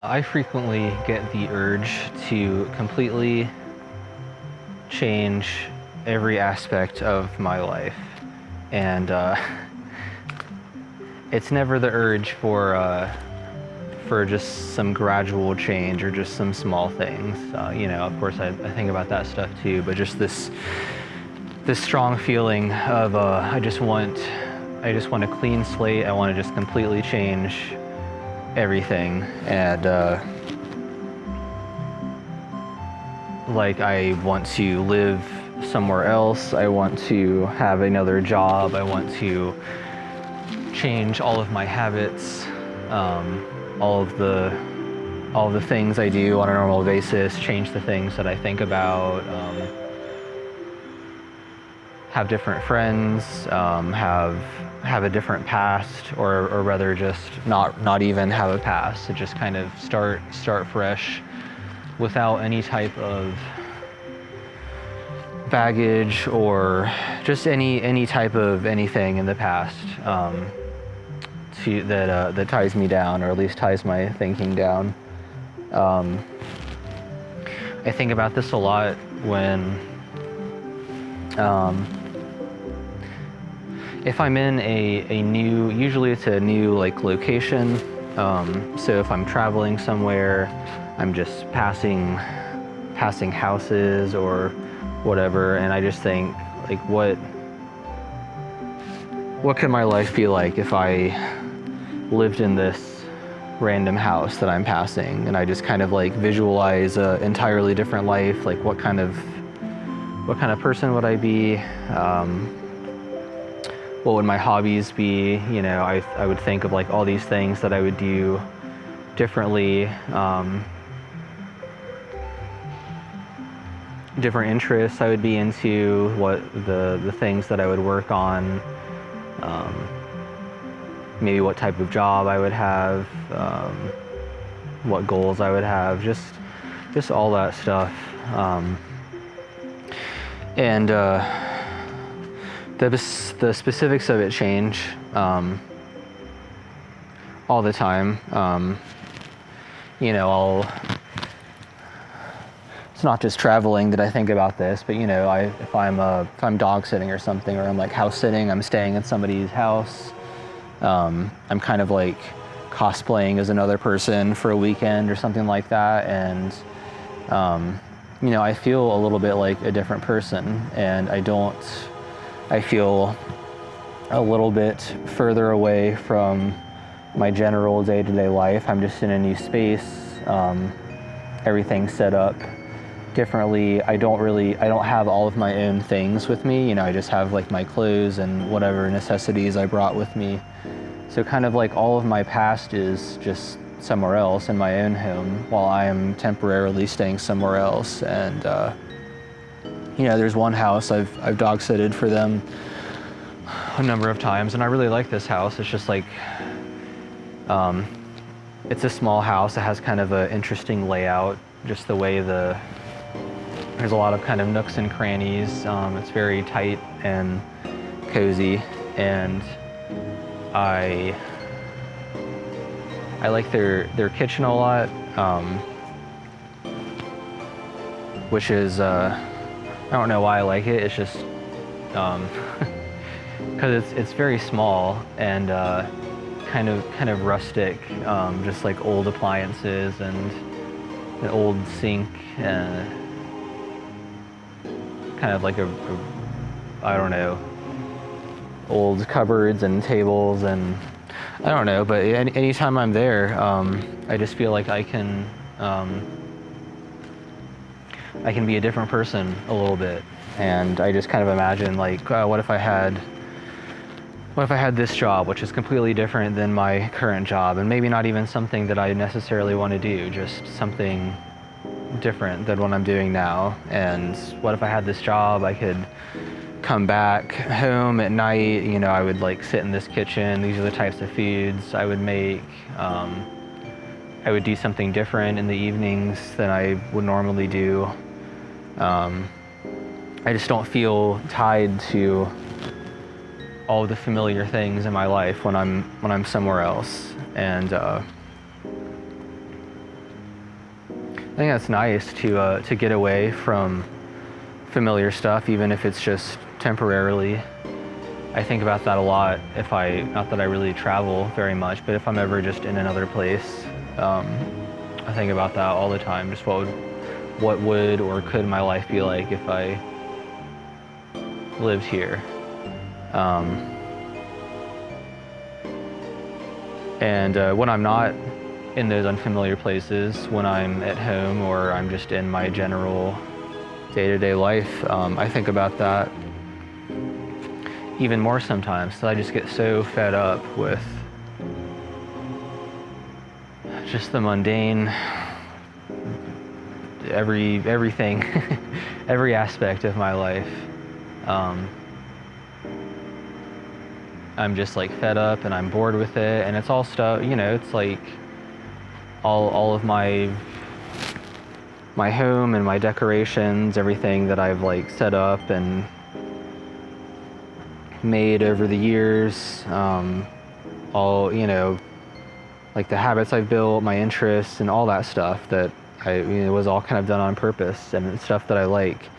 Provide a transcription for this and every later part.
I frequently get the urge to completely change every aspect of my life, and it's never the urge for just some gradual change or just some small things. Of course, I think about that stuff too, but just this strong feeling of I just want a clean slate. I want to just completely change everything, and like I want to live somewhere else. I want to have another job. I want to change all of my habits, all of the things I do on a normal basis, change the things that I think about, have different friends, have a different past, or rather just not even have a past, to just kind of start fresh without any type of baggage or just any type of anything in the past that ties me down, or at least ties my thinking down. I think about this a lot when if I'm in a new, usually it's a new location, so if I'm traveling somewhere, I'm just passing houses or whatever, and I just think, like, what could my life be like if I lived in this random house that I'm passing? And I just kind of visualize an entirely different life. Like, what kind of person would I be? What would my hobbies be? I would think of all these things that I would do differently, different interests I would be into, what the things that I would work on, maybe what type of job I would have, what goals I would have, just all that stuff. And the specifics of it change all the time. It's not just traveling that I think about this, but if I'm dog sitting or something, or I'm house sitting, I'm staying in somebody's house. I'm kind of cosplaying as another person for a weekend or something like that, and I feel a little bit like a different person, and I feel a little bit further away from my general day-to-day life. I'm just in a new space, everything's set up differently. I don't have all of my own things with me. I just have my clothes and whatever necessities I brought with me. So kind of all of my past is just somewhere else in my own home, while I am temporarily staying somewhere else. And there's one house I've dog sitted for them a number of times, and I really like this house. It's just it's a small house. It has kind of an interesting layout, just the way there's a lot of kind of nooks and crannies. It's very tight and cozy, and I like their kitchen a lot, which is I don't know why I like it. It's just because it's very small and kind of rustic, just old appliances and an old sink, and kind of I don't know, old cupboards and tables, and I don't know, but anytime I'm there, I just feel like I can be a different person a little bit. And I just kind of imagine what if I had this job, which is completely different than my current job, and maybe not even something that I necessarily want to do, just something different than what I'm doing now. And what if I had this job? I could come back home at night, I would sit in this kitchen. These are the types of foods I would make. I would do something different in the evenings than I would normally do. I just don't feel tied to all the familiar things in my life when I'm somewhere else. And I think that's nice to get away from familiar stuff, even if it's just temporarily. I think about that a lot not that I really travel very much, but if I'm ever just in another place, I think about that all the time. Just what would or could my life be like if I lived here? And when I'm not in those unfamiliar places, when I'm at home or I'm just in my general day-to-day life, I think about that even more sometimes. So I just get so fed up with just the mundane, everything, every aspect of my life. I'm just like fed up and I'm bored with it, and it's all stuff, you know, it's like all of my home and my decorations, everything that I've like set up and made over the years, all, you know, like the habits I've built, my interests and all that stuff that was all kind of done on purpose, and stuff that I like.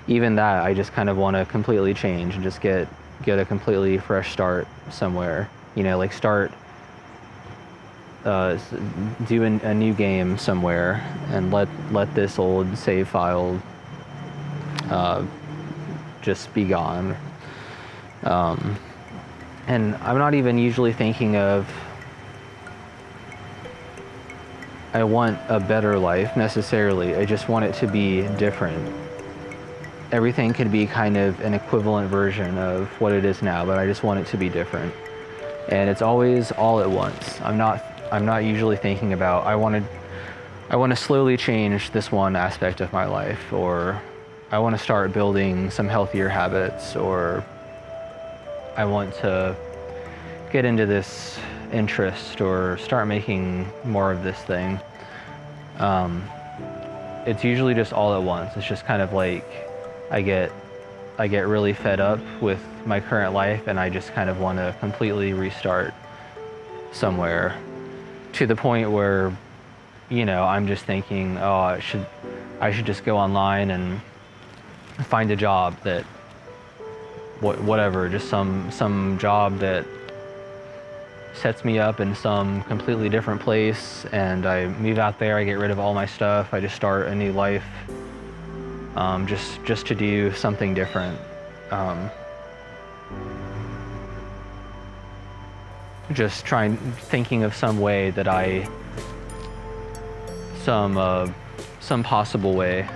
Even that, I just kind of want to completely change and just get a completely fresh start somewhere. You know, like start doing a new game somewhere and let this old save file just be gone. And I'm not even usually thinking of I want a better life necessarily. I just want it to be different. Everything could be kind of an equivalent version of what it is now, but I just want it to be different. And it's always all at once. I'm not usually thinking about I want to slowly change this one aspect of my life, or I want to start building some healthier habits, or I want to get into this interest or start making more of this thing. It's usually just all at once. It's just kind of like I get really fed up with my current life, and I just kind of want to completely restart somewhere, to the point where, you know, I'm just thinking, oh, I should just go online and find a job that whatever, just some job that sets me up in some completely different place, and I move out there, I get rid of all my stuff, I just start a new life, just to do something different. Just thinking of some way that some possible way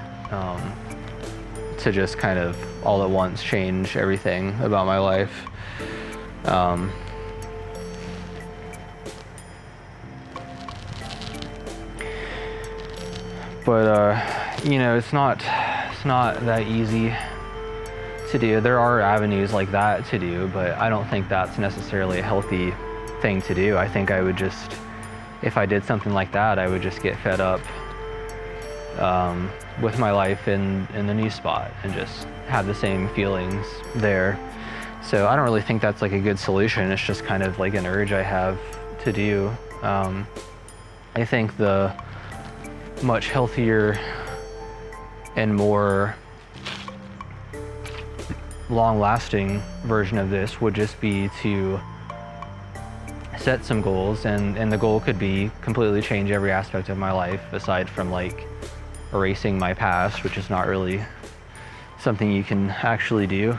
to just kind of all at once change everything about my life. But you know, it's not that easy to do. There are avenues like that to do, but I don't think that's necessarily a healthy thing to do. I think I would just, if I did something like that, I would just get fed up with my life in the new spot and just have the same feelings there. So I don't really think that's like a good solution. It's just kind of like an urge I have to do. I think the much healthier and more long-lasting version of this would just be to set some goals, and the goal could be completely change every aspect of my life, aside from like erasing my past, which is not really something you can actually do.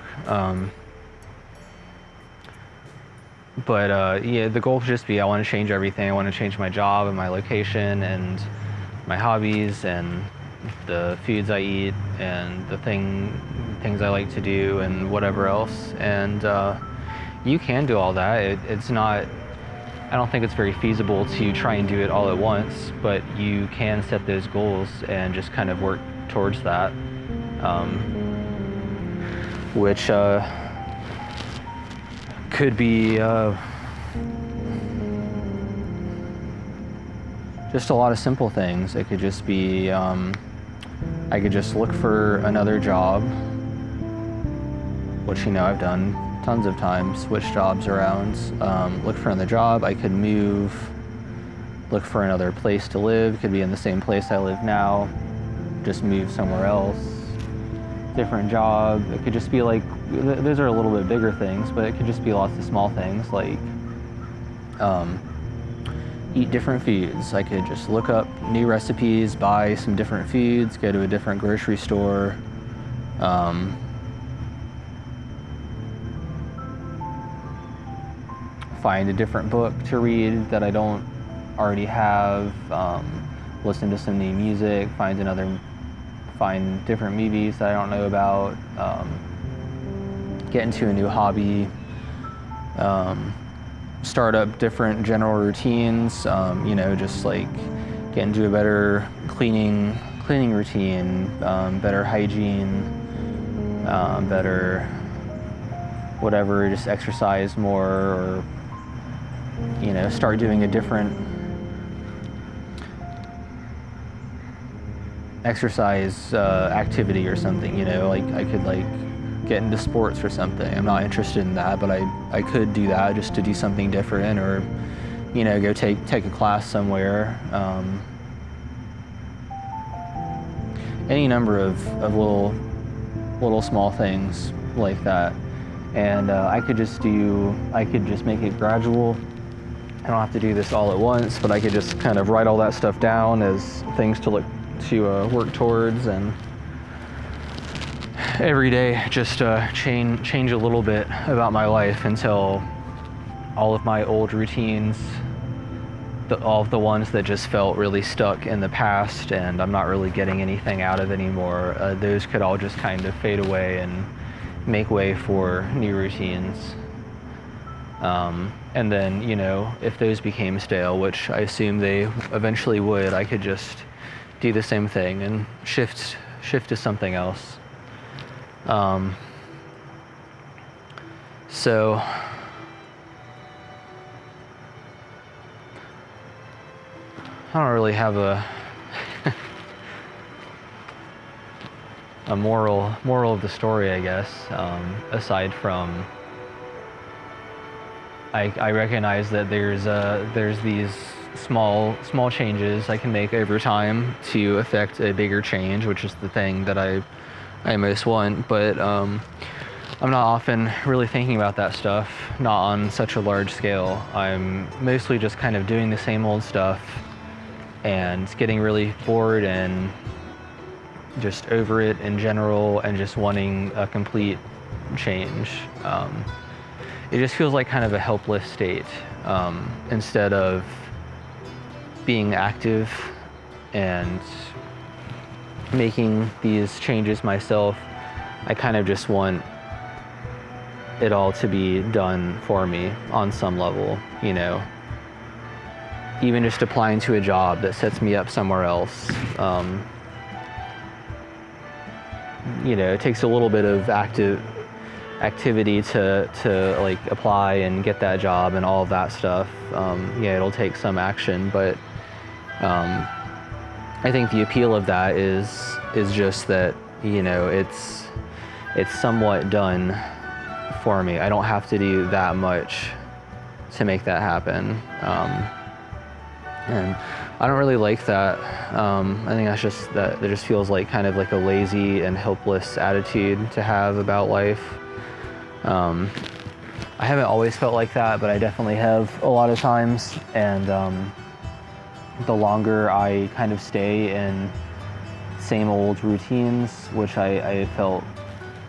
But yeah, the goal would just be I want to change everything. I want to change my job and my location and my hobbies and the foods I eat and the things I like to do and whatever else. And you can do all that. It's not, I don't think it's very feasible to try and do it all at once, but you can set those goals and just kind of work towards that, which could be just a lot of simple things. It could just be I could just look for another job, which, you know, I've done tons of times, switch jobs around, look for another job. I could move look for another place to live. Could be in the same place I live now, just move somewhere else, different job. It could just be like, those are a little bit bigger things, but it could just be lots of small things like eat different foods. I could just look up new recipes, buy some different foods, go to a different grocery store. Find a different book to read that I don't already have, listen to some new music, find different movies that I don't know about, get into a new hobby, start up different general routines, you know, just like get into a better cleaning routine, better hygiene, better whatever, just exercise more, or, you know, start doing a different exercise activity or something, you know, like I could like get into sports or something. I'm not interested in that, but I could do that just to do something different, or, you know, go take a class somewhere. Any number of little small things like that. And I could just make it gradual. I don't have to do this all at once, but I could just kind of write all that stuff down as things to work towards, and every day just change a little bit about my life until all of my old routines, all of the ones that just felt really stuck in the past and I'm not really getting anything out of anymore, those could all just kind of fade away and make way for new routines. And then, you know, if those became stale, which I assume they eventually would, I could just do the same thing and shift to something else. So I don't really have a moral of the story, I guess, aside from I recognize that there's these small changes I can make over time to affect a bigger change, which is the thing that I most want, but I'm not often really thinking about that stuff, not on such a large scale. I'm mostly just kind of doing the same old stuff and getting really bored and just over it in general and just wanting a complete change. It just feels like kind of a helpless state, instead of being active and making these changes myself. I kind of just want it all to be done for me on some level, you know. Even just applying to a job that sets me up somewhere else. You know, it takes a little bit of activity to like apply and get that job and all of that stuff. Yeah, it'll take some action, but I think the appeal of that is just that, you know, it's somewhat done for me. I don't have to do that much to make that happen. And I don't really like that. I think that's just that it just feels like kind of like a lazy and helpless attitude to have about life. I haven't always felt like that, but I definitely have a lot of times. And the longer I kind of stay in same old routines, which I felt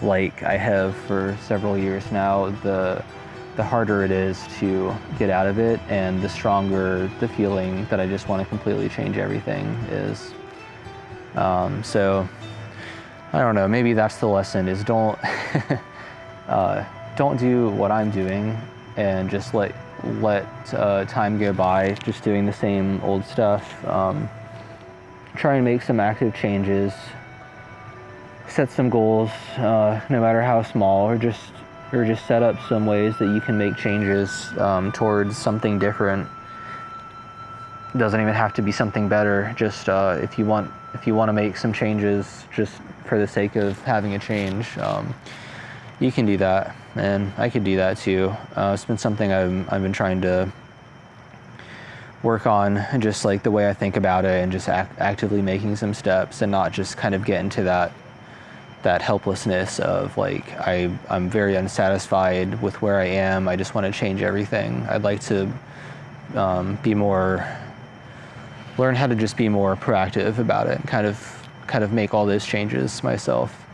like I have for several years now, the harder it is to get out of it, and the stronger the feeling that I just want to completely change everything is. So I don't know, maybe that's the lesson, is don't do what I'm doing and just let time go by just doing the same old stuff. Try and make some active changes, set some goals, no matter how small, or just set up some ways that you can make changes towards something different. It doesn't even have to be something better. Just if you want to make some changes just for the sake of having a change, you can do that, and I could do that too. It's been something I've been trying to work on just like the way I think about it, and just actively making some steps, and not just kind of get into that helplessness of like I'm very unsatisfied with where I am. I just want to change everything. I'd like to learn how to just be more proactive about it, and kind of make all those changes myself.